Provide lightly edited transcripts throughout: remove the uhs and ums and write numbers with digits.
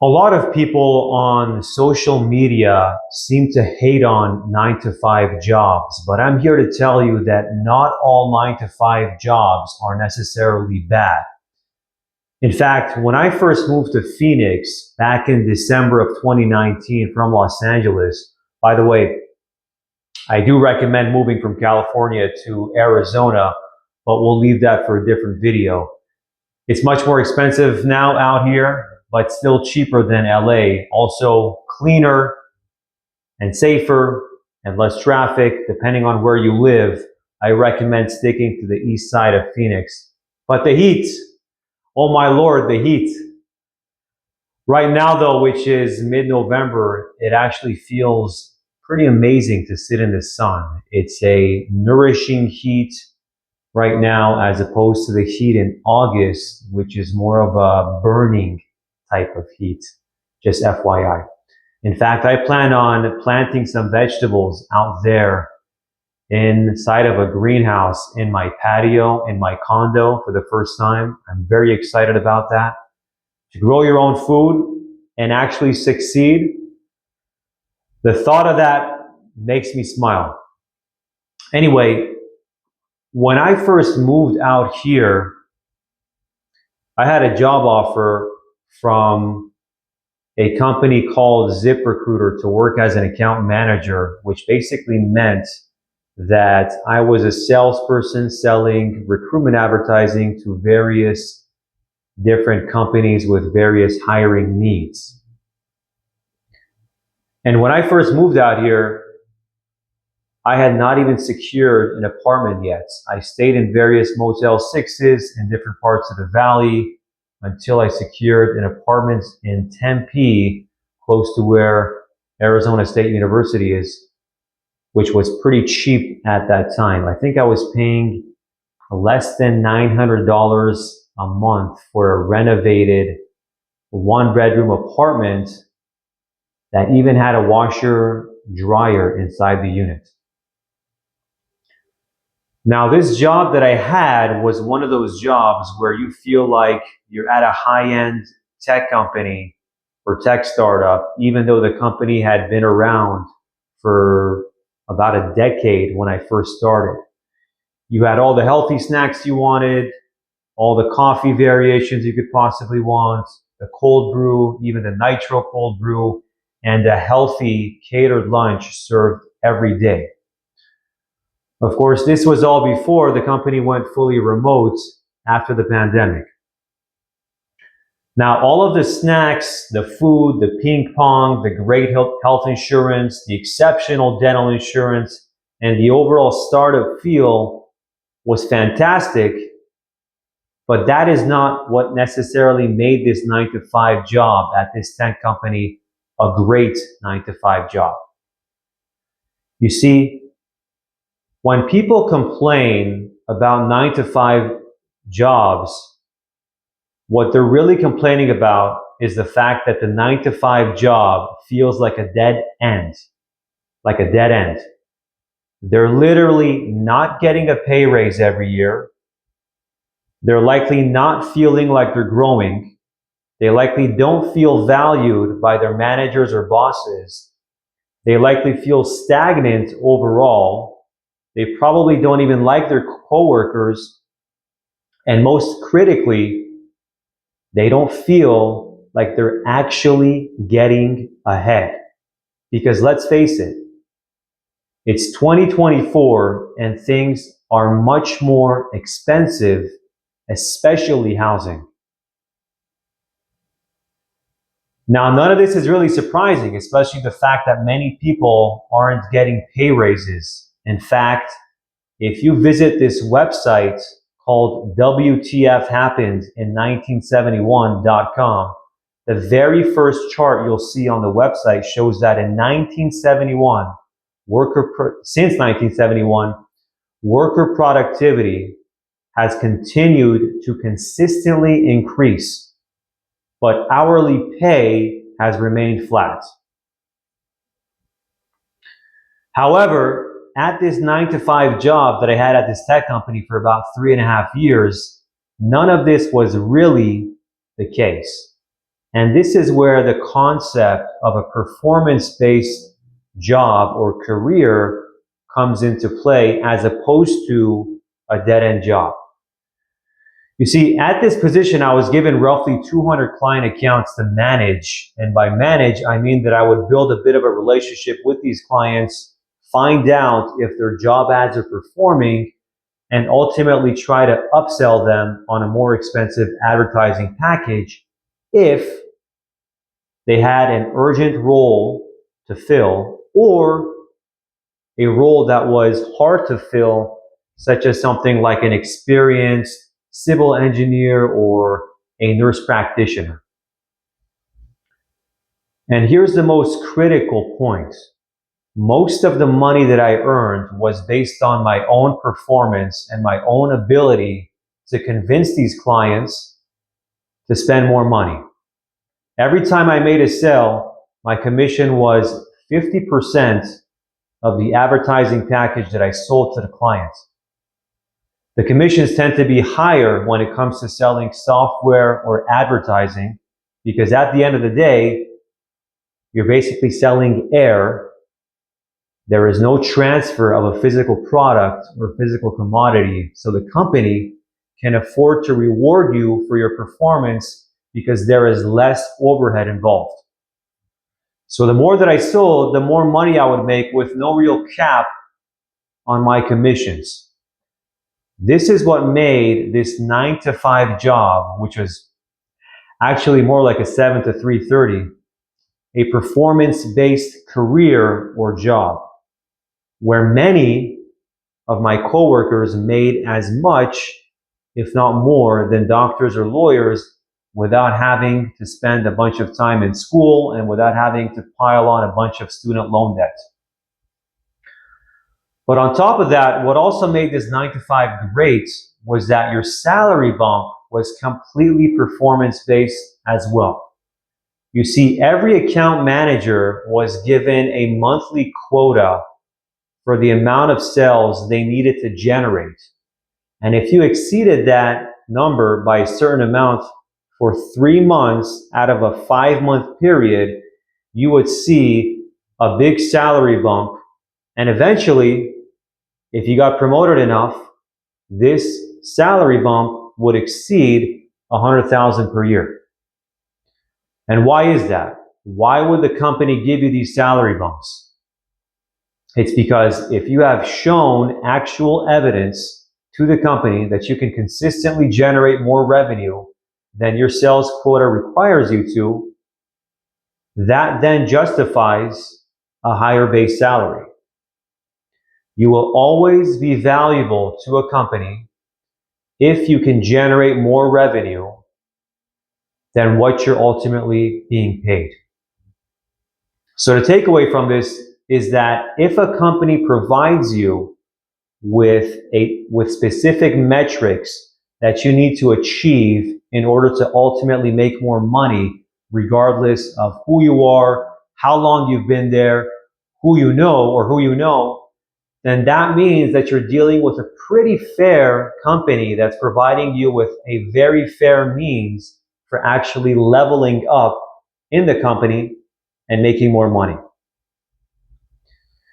A lot of people on social media seem to hate on 9 to 5 jobs, but I'm here to tell you that not all 9 to 5 jobs are necessarily bad. In fact, when I first moved to Phoenix back in December of 2019 from Los Angeles, by the way, I do recommend moving from California to Arizona, but we'll leave that for a different video. It's much more expensive now out here, but still cheaper than LA. Also cleaner and safer and less traffic, depending on where you live. I recommend sticking to the east side of Phoenix. But the heat, oh my Lord, the heat. Right now though, which is mid-November, it actually feels pretty amazing to sit in the sun. It's a nourishing heat right now as opposed to the heat in August, which is more of a burning type of heat, just FYI. In fact, I plan on planting some vegetables out there inside of a greenhouse in my patio, in my condo for the first time. I'm very excited about that. To grow your own food and actually succeed, the thought of that makes me smile. Anyway, when I first moved out here, I had a job offer from a company called ZipRecruiter to work as an account manager, which basically meant that I was a salesperson selling recruitment advertising to various different companies with various hiring needs. And when I first moved out here, I had not even secured an apartment yet. I stayed in various Motel 6s in different parts of the valley until I secured an apartment in Tempe, close to where Arizona State University is, which was pretty cheap at that time. I think I was paying less than $900 a month for a renovated 1-bedroom apartment that even had a washer dryer inside the unit. Now, this job that I had was one of those jobs where you feel like you're at a high-end tech company or tech startup, even though the company had been around for about a decade when I first started. You had all the healthy snacks you wanted, all the coffee variations you could possibly want, the cold brew, even the nitro cold brew, and a healthy catered lunch served every day. Of course, this was all before the company went fully remote after the pandemic. Now, all of the snacks, the food, the ping pong, the great health insurance, the exceptional dental insurance, and the overall startup feel was fantastic, but that is not what necessarily made this 9 to 5 job at this tech company a great 9 to 5 job. You see, when people complain about 9 to 5 jobs, what they're really complaining about is the fact that the 9 to 5 job feels like a dead end, like a dead end. They're literally not getting a pay raise every year. They're likely not feeling like they're growing. They likely don't feel valued by their managers or bosses. They likely feel stagnant overall. They probably don't even like their coworkers. And most critically, they don't feel like they're actually getting ahead. Because let's face it, it's 2024 and things are much more expensive, especially housing. Now, none of this is really surprising, especially the fact that many people aren't getting pay raises. In fact, if you visit this website called WTFHappenedIn1971.com, the very first chart you'll see on the website shows that in 1971, since 1971, worker productivity has continued to consistently increase, but hourly pay has remained flat. However, at this 9 to 5 job that I had at this tech company for about 3.5 years, none of this was really the case. And this is where the concept of a performance-based job or career comes into play as opposed to a dead-end job. You see, at this position, I was given roughly 200 client accounts to manage. And by manage, I mean that I would build a bit of a relationship with these clients, find out if their job ads are performing, and ultimately try to upsell them on a more expensive advertising package if they had an urgent role to fill or a role that was hard to fill, such as something like an experienced civil engineer or a nurse practitioner. And here's the most critical point. Most of the money that I earned was based on my own performance and my own ability to convince these clients to spend more money. Every time I made a sale, my commission was 50% of the advertising package that I sold to the clients. The commissions tend to be higher when it comes to selling software or advertising because at the end of the day, you're basically selling air. There is no transfer of a physical product or physical commodity, so the company can afford to reward you for your performance because there is less overhead involved. So the more that I sold, the more money I would make with no real cap on my commissions. This is what made this 9-to-5 job, which was actually more like a 7 to 3:30, a performance-based career or job, where many of my coworkers made as much, if not more, than doctors or lawyers without having to spend a bunch of time in school and without having to pile on a bunch of student loan debt. But on top of that, what also made this 9-to-5 great was that your salary bump was completely performance-based as well. You see, every account manager was given a monthly quota for the amount of sales they needed to generate. And if you exceeded that number by a certain amount for 3 months out of a 5-month period, you would see a big salary bump. And eventually, if you got promoted enough, this salary bump would exceed $100,000 per year. And why is that? Why would the company give you these salary bumps? It's because if you have shown actual evidence to the company that you can consistently generate more revenue than your sales quota requires you to, that then justifies a higher base salary. You will always be valuable to a company if you can generate more revenue than what you're ultimately being paid. So the takeaway from this is that if a company provides you with specific metrics that you need to achieve in order to ultimately make more money, regardless of who you are, how long you've been there, who you know, then that means that you're dealing with a pretty fair company that's providing you with a very fair means for actually leveling up in the company and making more money,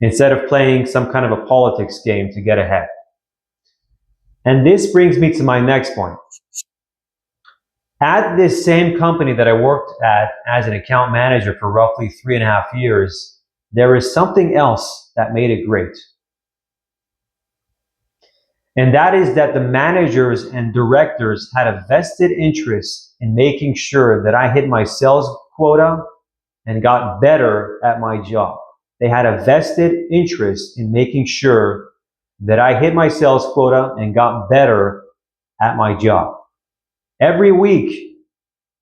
instead of playing some kind of a politics game to get ahead. And this brings me to my next point. At this same company that I worked at as an account manager for roughly 3.5 years, there is something else that made it great. And that is that the managers and directors had a vested interest in making sure that I hit my sales quota and got better at my job. They had a vested interest in making sure that I hit my sales quota and got better at my job. Every week,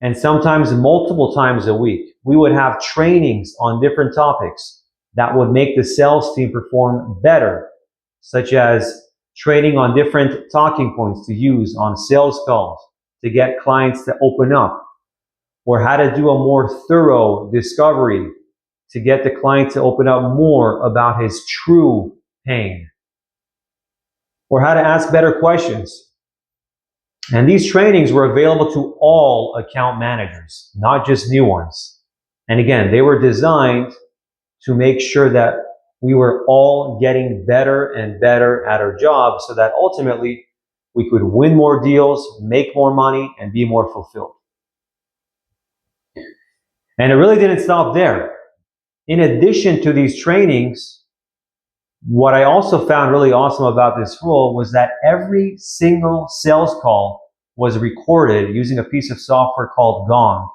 and sometimes multiple times a week, we would have trainings on different topics that would make the sales team perform better, such as training on different talking points to use on sales calls to get clients to open up, or how to do a more thorough discovery to get the client to open up more about his true pain, or how to ask better questions. And these trainings were available to all account managers, not just new ones. And again, they were designed to make sure that we were all getting better and better at our jobs so that ultimately we could win more deals, make more money, and be more fulfilled. And it really didn't stop there. In addition to these trainings, what I also found really awesome about this rule was that every single sales call was recorded using a piece of software called Gong.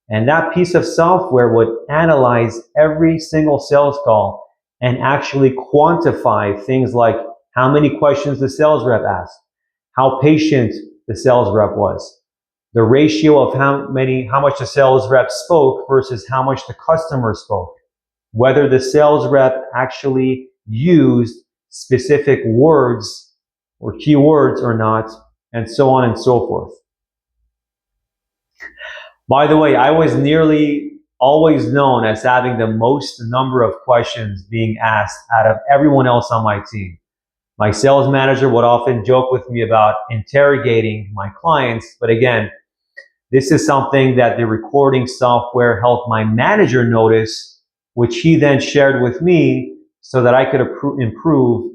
And that piece of software would analyze every single sales call and actually quantify things like how many questions the sales rep asked, how patient the sales rep was, the ratio of how much the sales rep spoke versus how much the customer spoke, whether the sales rep actually used specific words or keywords or not, and so on and so forth. By the way, I was nearly always known as having the most number of questions being asked out of everyone else on my team. My sales manager would often joke with me about interrogating my clients, but again, this is something that the recording software helped my manager notice, which he then shared with me so that I could improve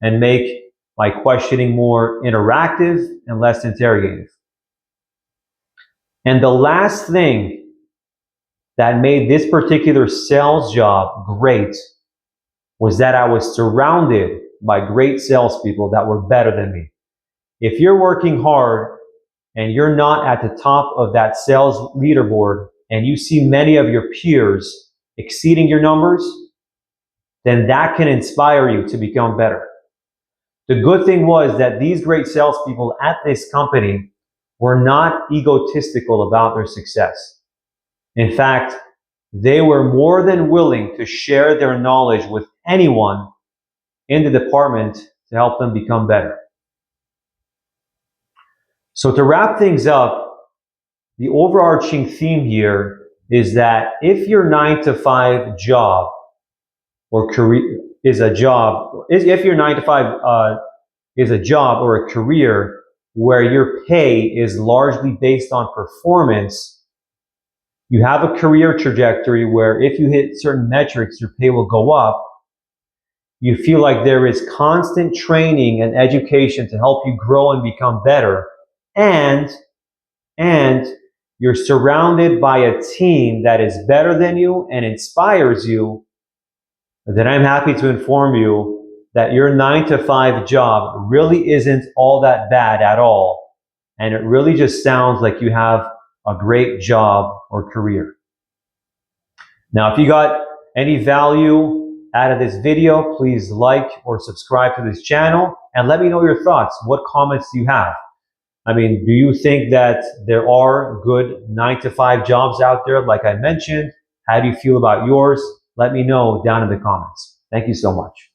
and make my questioning more interactive and less interrogative. And the last thing that made this particular sales job great was that I was surrounded by great salespeople that were better than me. If you're working hard and you're not at the top of that sales leaderboard and you see many of your peers exceeding your numbers, then that can inspire you to become better. The good thing was that these great salespeople at this company were not egotistical about their success. In fact, they were more than willing to share their knowledge with anyone in the department to help them become better. So to wrap things up, the overarching theme here is that if your 9-to-5 job or career is a job, if your 9-to-5 is a job or a career where your pay is largely based on performance, you have a career trajectory where if you hit certain metrics, your pay will go up. You feel like there is constant training and education to help you grow and become better. And you're surrounded by a team that is better than you and inspires you, then I'm happy to inform you that your 9-to-5 job really isn't all that bad at all. And it really just sounds like you have a great job or career. Now, if you got any value out of this video, please like or subscribe to this channel and let me know your thoughts. What comments do you have? I mean, do you think that there are good 9-to-5 jobs out there like I mentioned? How do you feel about yours? Let me know down in the comments. Thank you so much.